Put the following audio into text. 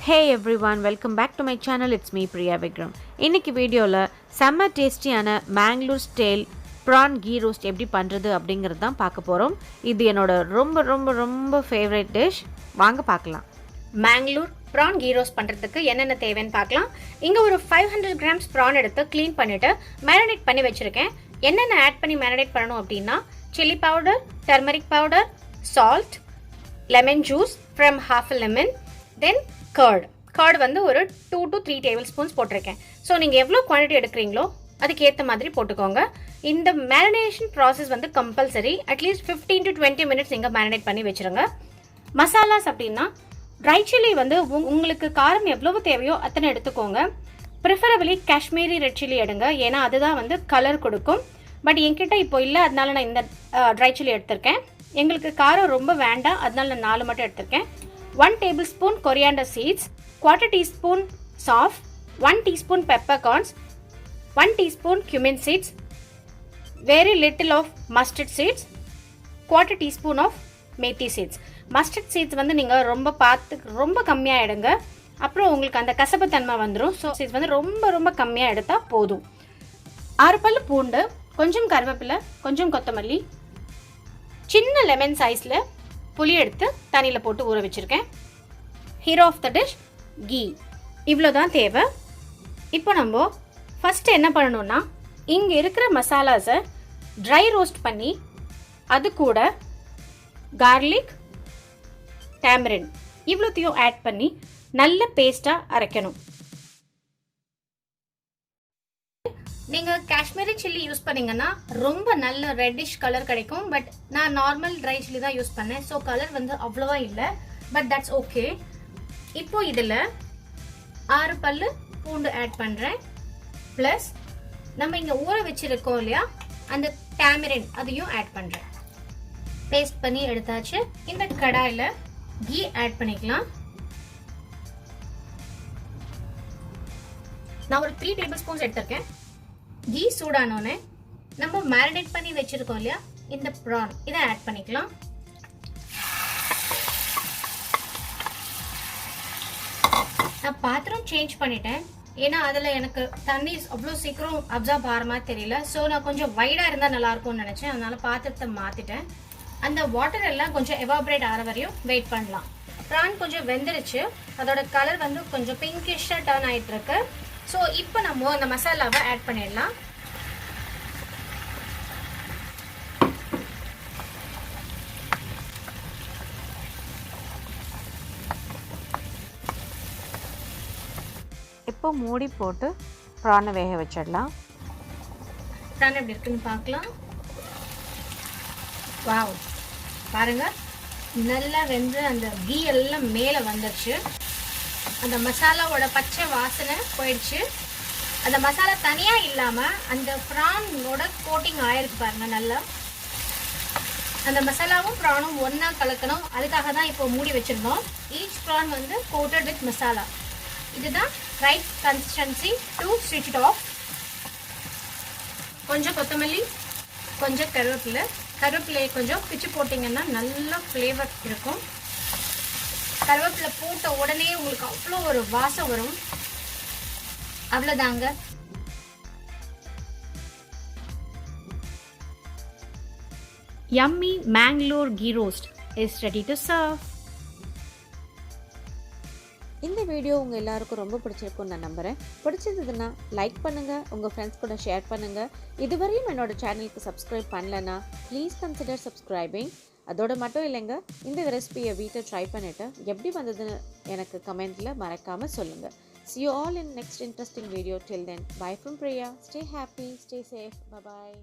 Hey everyone, welcome back to my channel. It's me Priya Vikram. இன்னைக்கு வீடியோல செம்ம டேஸ்டியான Mangalore style prawn ghee roast எப்படி பண்றது அப்படிங்கறது தான் பார்க்க போறோம். இது என்னோட ரொம்ப ஃபேவரட் டிஷ். வாங்க பார்க்கலாம். Mangalore prawn ghee roast பண்றதுக்கு என்னென்ன தேவைன்னு பார்க்கலாம். இங்க ஒரு 500 grams prawn எடுத்து க்ளீன் பண்ணிட்டு மேரினேட் பண்ணி வச்சிருக்கேன். என்னென்ன ஆட் பண்ணி மேரினேட் பண்ணனும் அப்படினா chili powder, turmeric powder, salt, lemon juice from half a lemon, then curd வந்து ஒரு 2 to 3 tablespoons போட்டுருக்கேன். ஸோ நீங்கள் எவ்வளோ குவான்டிட்டி எடுக்கிறீங்களோ அதுக்கு ஏற்ற மாதிரி போட்டுக்கோங்க. இந்த மேரினேஷன் ப்ராசஸ் வந்து கம்பல்சரி. அட்லீஸ்ட் 15 to 20 minutes நீங்கள் மேரினேட் பண்ணி வச்சுருங்க. மசாலாஸ் அப்படின்னா ட்ரை சில்லி வந்து உங்களுக்கு காரம் எவ்வளவு தேவையோ அத்தனை எடுத்துக்கோங்க. ப்ரிஃபரபிளி காஷ்மீரி ரெட் சில்லி எடுங்க, ஏன்னா அதுதான் வந்து கலர் கொடுக்கும். பட் என்கிட்ட இப்போ இல்லை, அதனால நான் இந்த ட்ரை சில்லி எடுத்திருக்கேன். எங்களுக்கு காரம் ரொம்ப வேண்டாம், அதனால நான் 4 மட்டும் எடுத்திருக்கேன். 1 tablespoon coriander seeds, 1/4 teaspoon sauf, 1 teaspoon peppercorns, 1 teaspoon cumin seeds, very little of mustard seeds, 1/4 teaspoon of methi seeds. Mustard seeds வந்து நீங்கள் ரொம்ப கம்மியாக எடுங்க, அப்புறம் உங்களுக்கு அந்த கசப்பு தன்மை வந்துடும். ஸோ சீட்ஸ் வந்து ரொம்ப கம்மியாக எடுத்தால் போதும். 6 பல்லு பூண்டு, கொஞ்சம் கருவேப்பிலை, கொஞ்சம் கொத்தமல்லி, சின்ன லெமன் சைஸில் புளி எடுத்து தண்ணியில் போட்டு ஊற வச்சுருக்கேன். Hero of the dish ghee. இவ்வளோ தான் தேவை. இப்போ நம்ம ஃபஸ்ட்டு என்ன பண்ணணும்னா, இங்கே இருக்கிற மசாலாஸை ட்ரை ரோஸ்ட் பண்ணி அது கூட கார்லிக், டேமரின் இவ்வளோத்தையும் ஆட் பண்ணி நல்ல பேஸ்ட்டாக அரைக்கணும். நீங்கள் காஷ்மீரி சில்லி யூஸ் பண்ணீங்கன்னா ரொம்ப நல்ல ரெட்டிஷ் கலர் கிடைக்கும். பட் நான் நார்மல் ட்ரை சில்லி தான் யூஸ் பண்ணேன், ஸோ கலர் வந்து அவ்வளோவா இல்லை. But that's okay. இப்போ இதில் 6 பல்லு பூண்டு ஆட் பண்ணுறேன். ப்ளஸ் நம்ம இங்கே ஊற வச்சுருக்கோம் இல்லையா, அந்த டேமரின் அதையும் ஆட் பண்ணுறேன். பேஸ்ட் பண்ணி எடுத்தாச்சு. இந்த கடாயில் கீ ஆட் பண்ணிக்கலாம். நான் ஒரு 3 tablespoons எடுத்திருக்கேன். கீ சூடானோன்னே நம்ம மேரினேட் பண்ணி வச்சிருக்கோம் இல்லையா இந்த ப்ரான், இதை ஆட் பண்ணிக்கலாம். நான் பாத்திரம் சேஞ்ச் பண்ணிட்டேன், ஏன்னா அதில் எனக்கு தண்ணி அவ்வளோ சீக்கிரம் அப்சார்ப் ஆகிற மாதிரி தெரியல. ஸோ நான் கொஞ்சம் வைடாக இருந்தால் நல்லாயிருக்கும்னு நினச்சேன், அதனால பாத்திரத்தை மாற்றிட்டேன். அந்த வாட்டர் எல்லாம் கொஞ்சம் எவாபரேட் ஆகிற வரையும் வெயிட் பண்ணலாம். ப்ரான் கொஞ்சம் வெந்துருச்சு, அதோட கலர் வந்து கொஞ்சம் பிங்கிஷாக டர்ன் ஆகிட்டு இருக்கு. ஸோ இப்போ நம்ம அந்த மசாலாவை ஆட் பண்ணிடலாம். இப்போ மூடி போட்டு ப்ரானை வேக வச்சிடலாம். ப்ரான் எப்படி இருக்குன்னு பார்க்கலாம். வாவ், பாருங்க, நல்லா வெந்து அந்த கீ எல்லாம் மேலே வந்துடுச்சு. அந்த மசாலாவோட பச்சை வாசனை போயிடுச்சு. அந்த மசாலா தனியாக இல்லாமல் அந்த ப்ரானோட கோட்டிங் ஆயிருக்கு பாருங்க. நல்லா அந்த மசாலாவும் ப்ரானும் ஒன்றா கலக்கணும், அதுக்காக தான் இப்போ மூடி வச்சுருந்தோம். ஈச் ப்ரான் வந்து கோட்டட் வித் மசாலா. இதுதான் ரைட் கன்சிஸ்டன்சி டு ஸ்விட்ச் இட் ஆஃப். கொஞ்சம் கொத்தமல்லி, கொஞ்சம் கருவேப்பிலையை கொஞ்சம் பிச்சு போட்டிங்கன்னா நல்ல ஃப்ளேவர் இருக்கும். கருவேப்பிலை போட்ட உடனே உங்களுக்கு அவ்வளோ ஒரு வாசம் வரும். அவ்வளோதாங்க. Yummy Mangalore ghee roast is ready to serve. இந்த வீடியோ உங்கள் எல்லாருக்கும் ரொம்ப பிடிச்சிருக்கும்னு நான் நம்புகிறேன். பிடிச்சிருந்ததுன்னா லைக் பண்ணுங்கள், உங்கள் ஃப்ரெண்ட்ஸ் கூட ஷேர் பண்ணுங்கள். இதுவரையும் என்னோட சேனலுக்கு சப்ஸ்கிரைப் பண்ணலன்னா ப்ளீஸ் கன்சிடர் சப்ஸ்கிரைபிங். அதோடு மட்டும் இல்லைங்க, இந்த ரெசிபியை வீட்டை ட்ரை பண்ணிவிட்டு எப்படி வந்ததுன்னு எனக்கு கமெண்ட்டில் மறக்காமல் சொல்லுங்கள். See you all in next interesting video. Till then, bye from Priya. Stay happy, stay safe. Bye-bye.